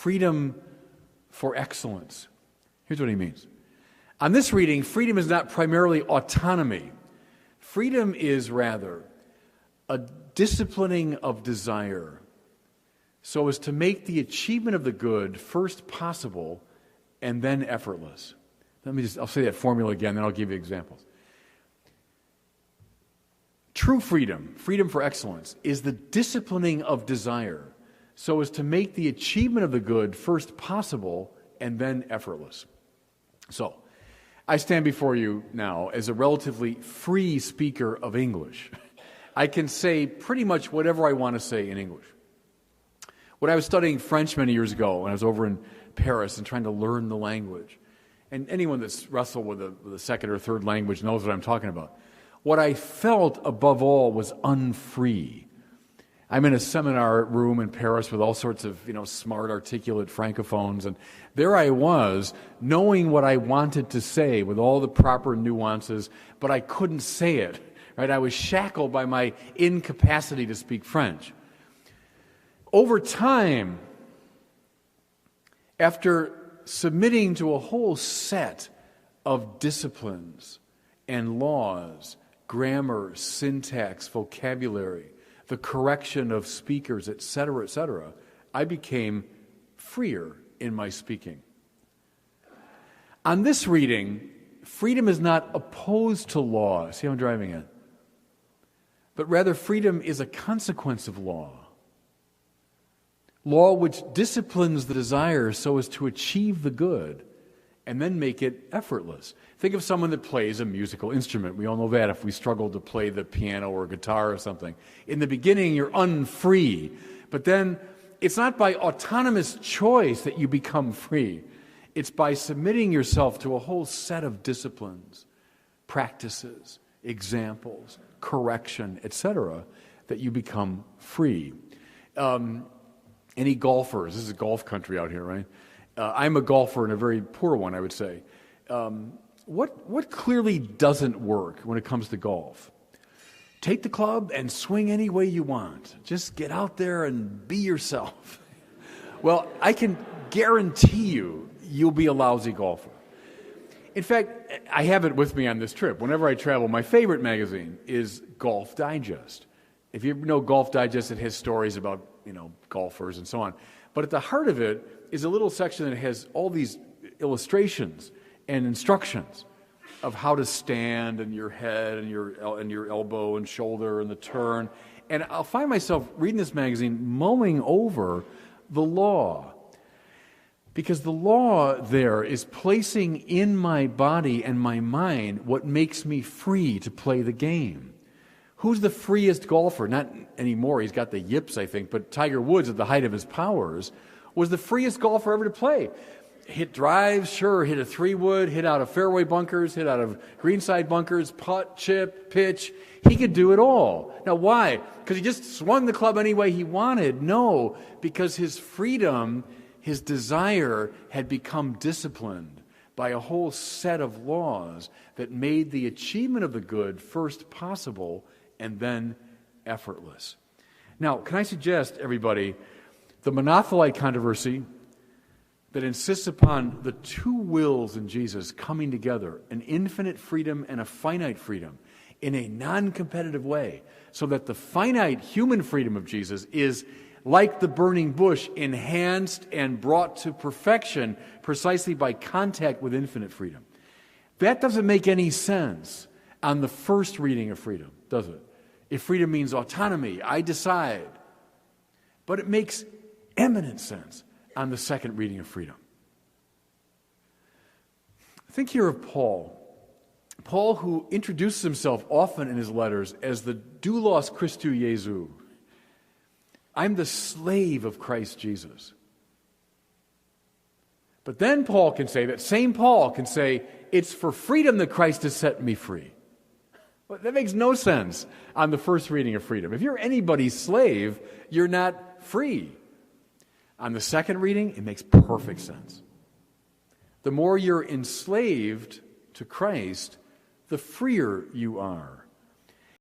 freedom for excellence. Here's what he means. On this reading, freedom is not primarily autonomy. Freedom is rather a disciplining of desire so as to make the achievement of the good first possible and then effortless. I'll say that formula again, then I'll give you examples. True freedom, freedom for excellence, is the disciplining of desire so as to make the achievement of the good first possible and then effortless. So, I stand before you now as a relatively free speaker of English. I can say pretty much whatever I want to say in English. When I was studying French many years ago, when I was over in Paris and trying to learn the language, and anyone that's wrestled with a second or third language knows what I'm talking about, what I felt above all was unfree. I'm in a seminar room in Paris with all sorts of, smart, articulate francophones, and there I was, knowing what I wanted to say with all the proper nuances, but I couldn't say it. Right? I was shackled by my incapacity to speak French. Over time, after submitting to a whole set of disciplines and laws, grammar, syntax, vocabulary, the correction of speakers, etc., I became freer in my speaking. On this reading, freedom is not opposed to law. See how I'm driving at? But rather, freedom is a consequence of law. Law which disciplines the desire so as to achieve the good and then make it effortless. Think of someone that plays a musical instrument. We all know that if we struggle to play the piano or guitar or something. In the beginning, you're unfree. But then, it's not by autonomous choice that you become free. It's by submitting yourself to a whole set of disciplines, practices, examples, correction, etc., that you become free. Any golfers? This is a golf country out here, right? I'm a golfer and a very poor one, I would say. What clearly doesn't work when it comes to golf? Take the club and swing any way you want. Just get out there and be yourself. Well, I can guarantee you'll be a lousy golfer. In fact, I have it with me on this trip. Whenever I travel, my favorite magazine is Golf Digest. If you know Golf Digest, it has stories about, golfers and so on. But at the heart of it is a little section that has all these illustrations and instructions of how to stand and your head and your elbow and shoulder and the turn. And I'll find myself reading this magazine mulling over the law. Because the law there is placing in my body and my mind what makes me free to play the game. Who's the freest golfer? Not anymore, he's got the yips, I think, but Tiger Woods, at the height of his powers, was the freest golfer ever to play. Hit drives, sure, hit a 3-wood, hit out of fairway bunkers, hit out of greenside bunkers, putt, chip, pitch. He could do it all. Now, why? Because he just swung the club any way he wanted? No, because his freedom, his desire had become disciplined by a whole set of laws that made the achievement of the good first possible and then effortless. Now, can I suggest, everybody, the monothelite controversy that insists upon the two wills in Jesus coming together, an infinite freedom and a finite freedom, in a non-competitive way, so that the finite human freedom of Jesus is, like the burning bush, enhanced and brought to perfection precisely by contact with infinite freedom. That doesn't make any sense on the first reading of freedom, does it? If freedom means autonomy, I decide. But it makes eminent sense on the second reading of freedom. Think here of Paul. Paul, who introduces himself often in his letters as the doulos Christou Jesu. I'm the slave of Christ Jesus. But then Paul can say, that same Paul can say, it's for freedom that Christ has set me free. Well, that makes no sense on the first reading of freedom. If you're anybody's slave, you're not free. On the second reading, it makes perfect sense. The more you're enslaved to Christ, the freer you are.